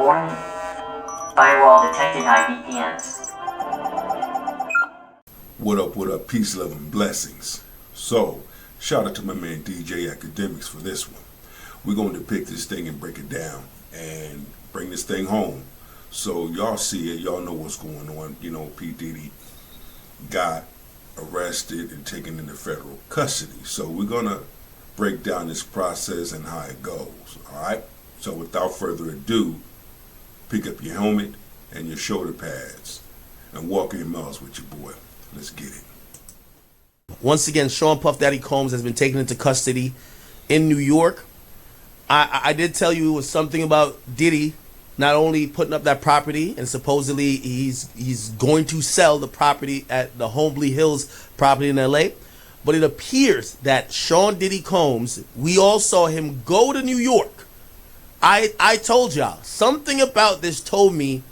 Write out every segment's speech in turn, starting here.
Warning. Firewall detected IVPNs. What up, peace, love, and blessings. So, shout out to my man DJ Akademiks for this one. We're going to pick this thing and break it down and bring this thing home. So y'all see it, y'all know what's going on. You know, P. Diddy got arrested and taken into federal custody. So we're going to break down this process and how it goes, all right? So without further ado, pick up your helmet and your shoulder pads and walk in miles with your boy. Let's get it. Once again, Sean Puff Daddy Combs has been taken into custody in New York. I did tell you it was something about Diddy not only putting up that property, and supposedly he's going to sell the property at the Homely Hills property in LA, but it appears that Sean Diddy Combs, we all saw him go to New York. I told y'all, something about this told me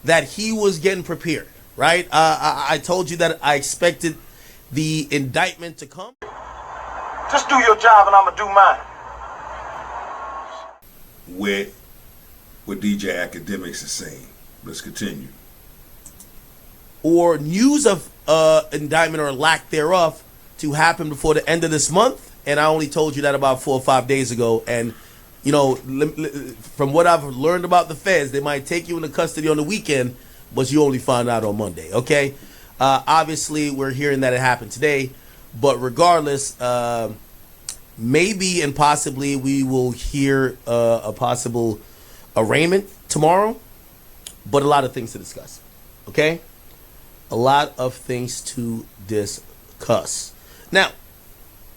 that he was getting prepared, right? I told you that I expected the indictment to come. Just do your job and I'm gonna do mine. With what DJ Akademiks is saying. Let's continue. Or news of indictment or lack thereof to happen before the end of this month. And I only told you that about 4 or 5 days ago. And, you know, from what I've learned about the feds, they might take you into custody on the weekend, but you only find out on Monday, okay? Obviously, we're hearing that it happened today. But regardless, maybe and possibly we will hear a possible arraignment tomorrow, but a lot of things to discuss, okay? A lot of things to discuss. Now,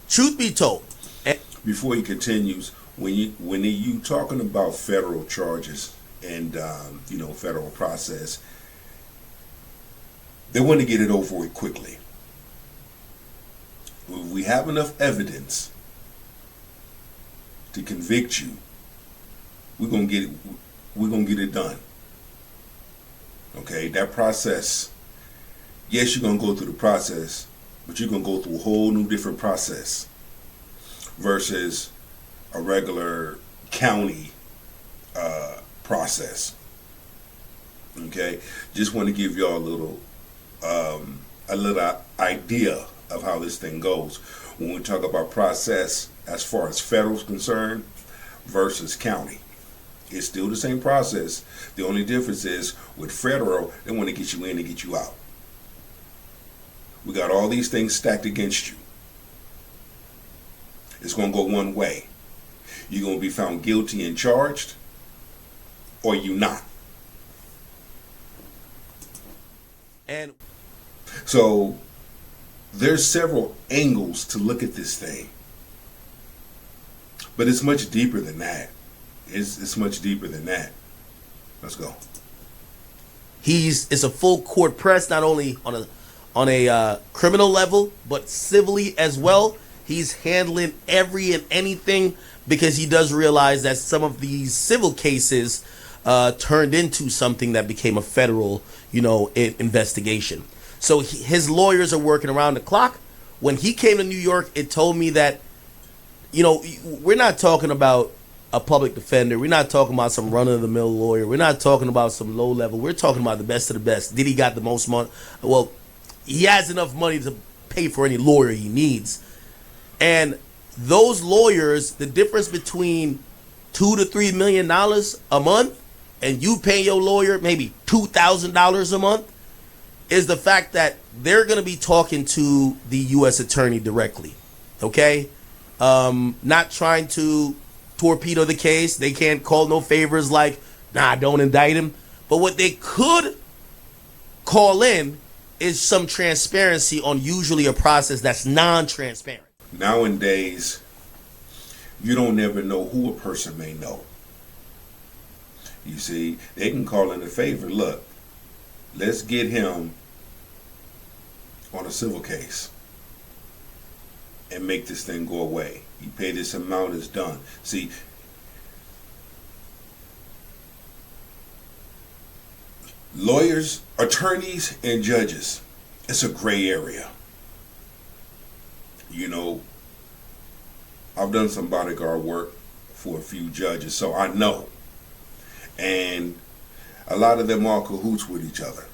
truth be told, before he continues, when you talking about federal charges and federal process, they want to get it over with quickly. If we have enough evidence to convict you, we're gonna get it done. Okay, that process, yes, you're gonna go through the process, but you're gonna go through a whole new different process versus a regular county process. Okay, just want to give y'all a little idea of how this thing goes when we talk about process as far as federal is concerned versus county. It's still the same process. The only difference is with federal, they want to get you in and get you out. We got all these things stacked against you. It's going to go one way. You're going to be found guilty and charged, or you not. and So there's several angles to look at this thing. But it's much deeper than that. It's much deeper than that. Let's go. it's a full court press, not only on a criminal level, but civilly as well. He's handling every and anything because he does realize that some of these civil cases turned into something that became a federal, investigation. So his lawyers are working around the clock. When he came to New York, it told me that, we're not talking about a public defender. We're not talking about some run-of-the-mill lawyer. We're not talking about some low level. We're talking about the best of the best. Diddy got the most money. Well, he has enough money to pay for any lawyer he needs. And those lawyers, the difference between $2 to $3 million a month and you pay your lawyer maybe $2,000 a month is the fact that they're going to be talking to the U.S. attorney directly. Okay? Not trying to torpedo the case. They can't call no favors like, don't indict him. But what they could call in is some transparency on usually a process that's non-transparent. Nowadays, you don't ever know who a person may know. You see, they can call in a favor. Look, let's get him on a civil case and make this thing go away. You pay this amount, it's done. See, lawyers, attorneys, and judges, it's a gray area. I've done some bodyguard work for a few judges, so I know. And A lot of them are cahoots with each other.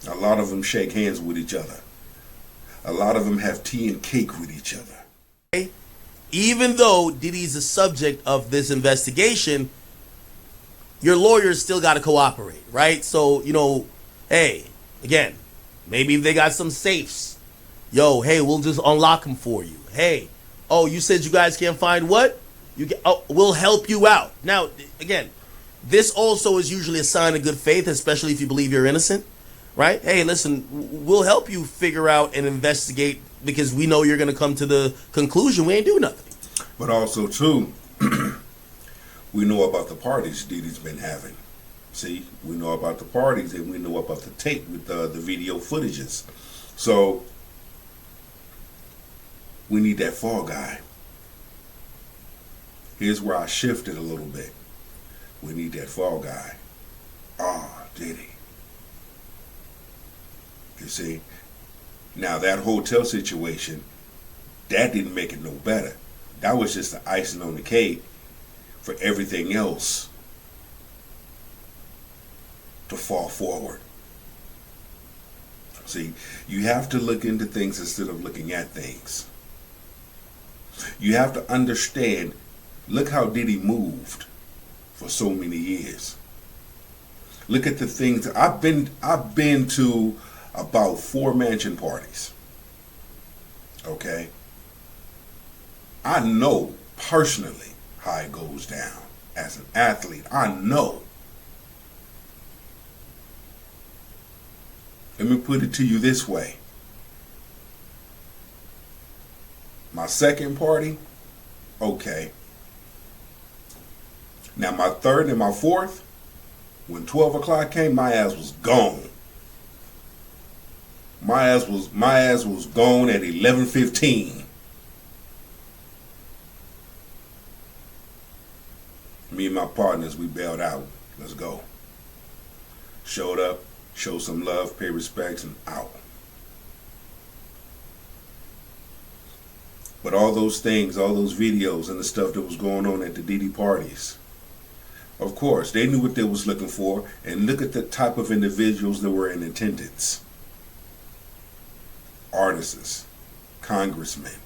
A lot of them shake hands with each other. A lot of them have tea and cake with each other. Even though Diddy's the subject of this investigation, your lawyers still got to cooperate, right? So, hey, again, maybe if they got some safes, hey, we'll just unlock them for you. Hey, you said you guys can't find what? We'll help you out. Now, again, this also is usually a sign of good faith, especially if you believe you're innocent, right? Hey, listen, we'll help you figure out and investigate because we know you're going to come to the conclusion we ain't do nothing. But also, too, we know about the parties Diddy's been having. See, we know about the parties and we know about the tape with the video footages. So, we need that fall guy. Here's where I shifted a little bit. We need that fall guy. Diddy. You see? Now, that hotel situation, that didn't make it no better. That was just the icing on the cake for everything else to fall forward. See, you have to look into things instead of looking at things. You have to understand, look how Diddy moved for so many years. Look at the things I've been to about 4 mansion parties. Okay? I know personally how it goes down as an athlete. I know. Let me put it to you this way. My second party, okay. Now my third and my fourth, when 12 o'clock came, my ass was gone. My ass was gone at 11:15. Me and my partners, we bailed out. Let's go. Showed up, showed some love, pay respects, and out. But all those things, all those videos and the stuff that was going on at the Diddy parties, of course, they knew what they was looking for, and look at the type of individuals that were in attendance. Artists, congressmen,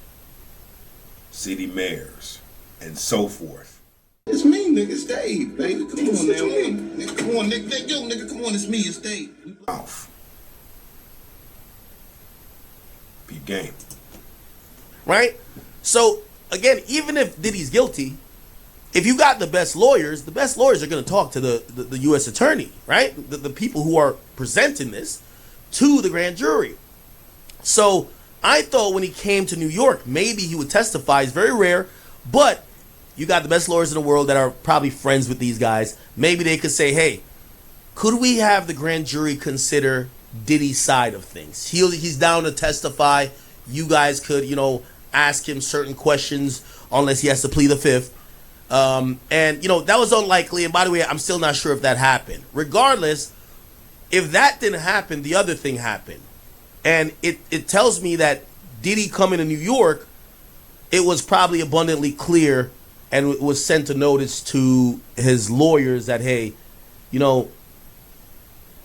city mayors, and so forth. It's me, nigga. It's Dave, baby. Come on now, nigga. Come on, nigga. Yo, nigga, come on. It's me. It's Dave. Mouth. Peep game. Right? So, again, even if Diddy's guilty, if you got the best lawyers are going to talk to the U.S. attorney, right? The people who are presenting this to the grand jury. So, I thought when he came to New York, maybe he would testify. It's very rare, but you got the best lawyers in the world that are probably friends with these guys. Maybe they could say, hey, could we have the grand jury consider Diddy's side of things? He's down to testify. You guys could, ask him certain questions unless he has to plead the fifth. And, that was unlikely. And by the way, I'm still not sure if that happened. Regardless, if that didn't happen, the other thing happened. And it tells me that Diddy coming to New York, it was probably abundantly clear and was sent a notice to his lawyers that, hey,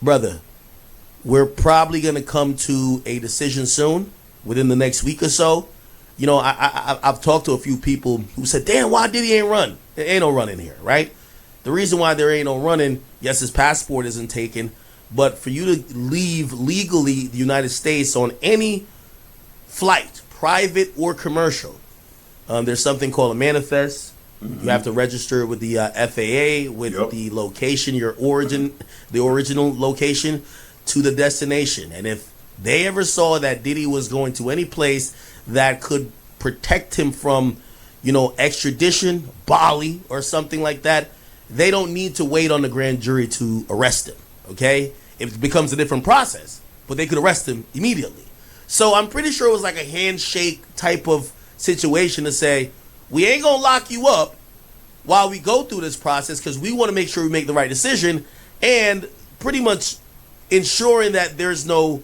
brother, we're probably going to come to a decision soon, within the next week or so. I've talked to a few people who said, damn, why Diddy ain't run? There ain't no running here, right? The reason why there ain't no running, yes, his passport isn't taken, but for you to leave legally the United States on any flight, private or commercial, there's something called a manifest. Mm-hmm. You have to register it with the FAA with the location, the original location to the destination. And if they ever saw that Diddy was going to any place that could protect him from, extradition, Bali or something like that, they don't need to wait on the grand jury to arrest him, okay? It becomes a different process, but they could arrest him immediately. So I'm pretty sure it was like a handshake type of situation to say, we ain't gonna lock you up while we go through this process because we want to make sure we make the right decision, and pretty much ensuring that there's no,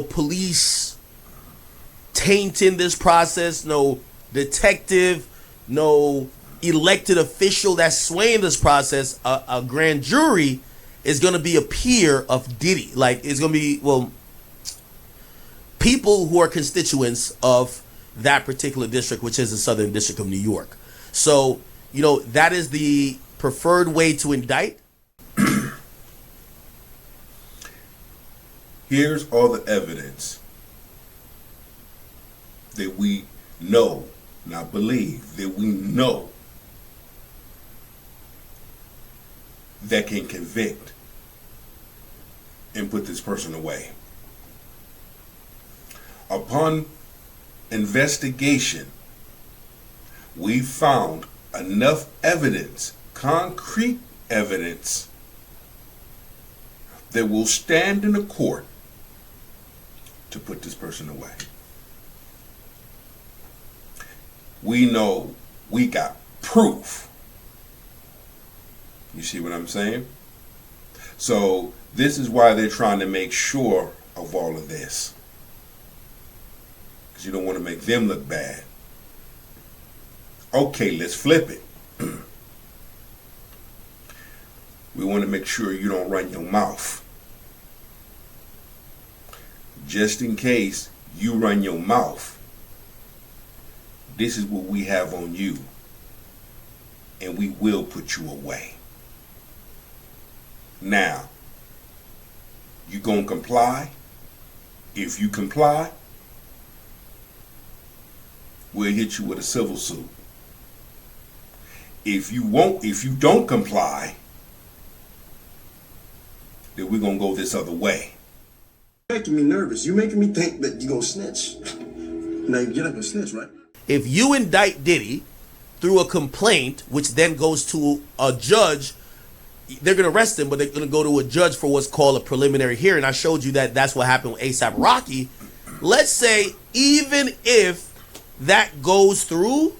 police taint in this process, no detective, no elected official that's swaying this process. A grand jury is going to be a peer of Diddy. Like, it's going to be, well, people who are constituents of that particular district, which is the Southern District of New York. So, you know, that is the preferred way to indict. Here's all the evidence that we know, not believe, that we know that can convict and put this person away. Upon investigation, we found enough evidence, concrete evidence, that will stand in a court to put this person away. We know we got proof. You see what I'm saying? So this is why they're trying to make sure of all of this, because you don't want to make them look bad. Okay, let's flip it. We want to make sure you don't run your mouth. Just in case you run your mouth, this is what we have on you, and we will put you away. Now, you gonna comply? If you comply, we'll hit you with a civil suit. If you don't comply, then we're gonna go this other way. You're making me nervous. You're making me think that you're gonna snitch. Now you're not gonna snitch, right? If you indict Diddy through a complaint, which then goes to a judge, they're going to arrest him, but they're going to go to a judge for what's called a preliminary hearing. I showed you that that's what happened with A$AP Rocky. Let's say even if that goes through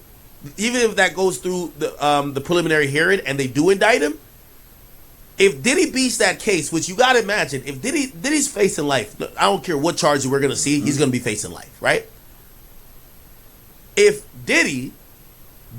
the preliminary hearing and they do indict him, if Diddy beats that case, which you got to imagine, if Diddy's facing life, I don't care what charges we're going to see, he's going to be facing life, right? If Diddy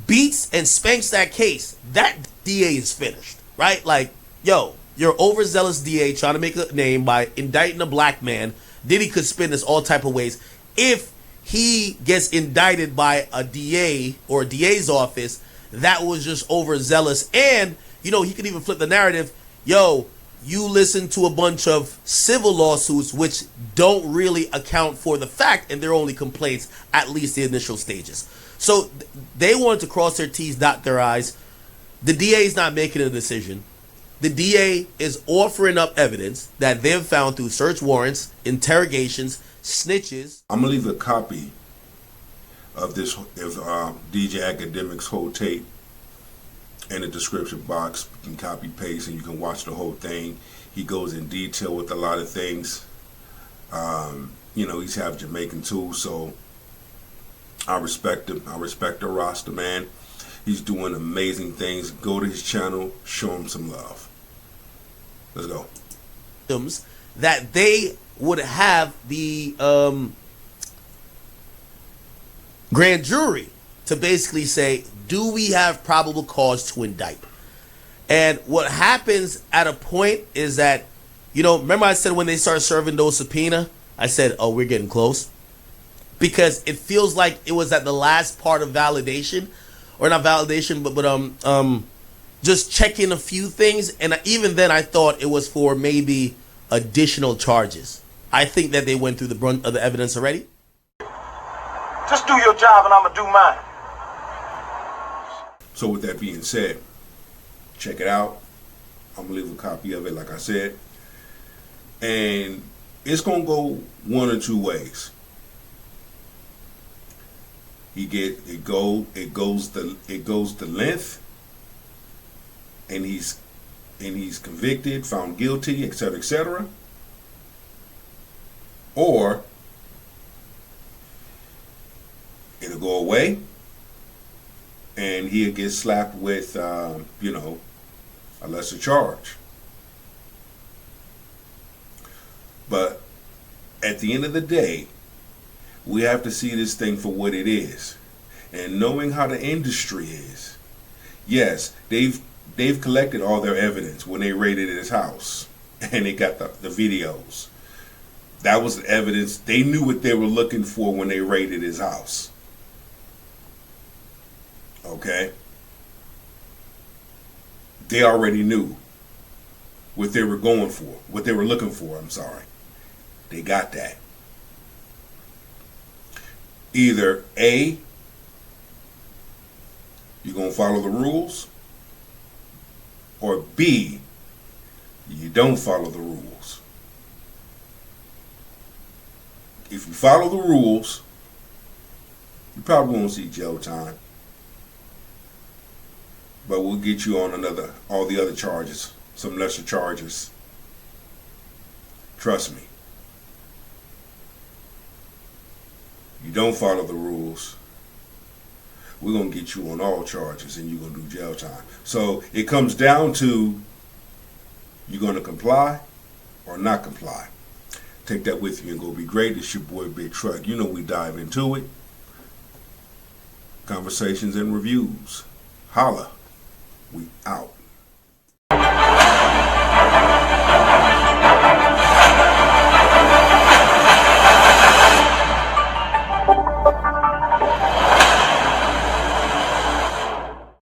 beats and spanks that case, that DA is finished, right? Like, yo, you're overzealous DA trying to make a name by indicting a black man. Diddy could spin this all type of ways. If he gets indicted by a DA or a DA's office, that was just overzealous. And, you know, he could even flip the narrative. Yo, you listen to a bunch of civil lawsuits which don't really account for the fact, and they're only complaints, at least the initial stages. So they wanted to cross their T's, dot their I's. The DA is not making a decision. The DA is offering up evidence that they've found through search warrants, interrogations, snitches. I'm gonna leave a copy of this DJ Akademiks whole tape in the description box. You can copy paste and you can watch the whole thing. He goes in detail with a lot of things. You know, he's half Jamaican too, so I respect him. I respect the roster, man. He's doing amazing things. Go to his channel, show him some love. Let's go. That they would have the grand jury to basically say, do we have probable cause to indict? And what happens at a point is that, you know, remember I said when they start serving those subpoena, I said, oh, we're getting close. Because it feels like it was at the last part of validation, or not validation, but just checking a few things. And even then I thought it was for maybe additional charges. I think that they went through the brunt of the evidence already. Just do your job and I'ma do mine. So with that being said, check it out. I'm gonna leave a copy of it, like I said, and it's gonna go one or two ways. It goes the length, and he's convicted, found guilty, etc., etc. Or it'll go away, and he'll get slapped with, you know, a lesser charge. But at the end of the day, we have to see this thing for what it is. And knowing how the industry is, yes, they've they've collected all their evidence when they raided his house, and they got the videos. That was the evidence. They knew what they were looking for when they raided his house. Okay? They already knew what they were going for, what they were looking for, I'm sorry. They got that. Either A, you're going to follow the rules, or B, you don't follow the rules. If you follow the rules, you probably won't see jail time. But we'll get you on all the other charges, some lesser charges. Trust me. You don't follow the rules, we're going to get you on all charges and you're going to do jail time. So it comes down to, you're going to comply or not comply. Take that with you and go be great. It's your boy Big Truck. You know we dive into it. Conversations and reviews. Holla. We out.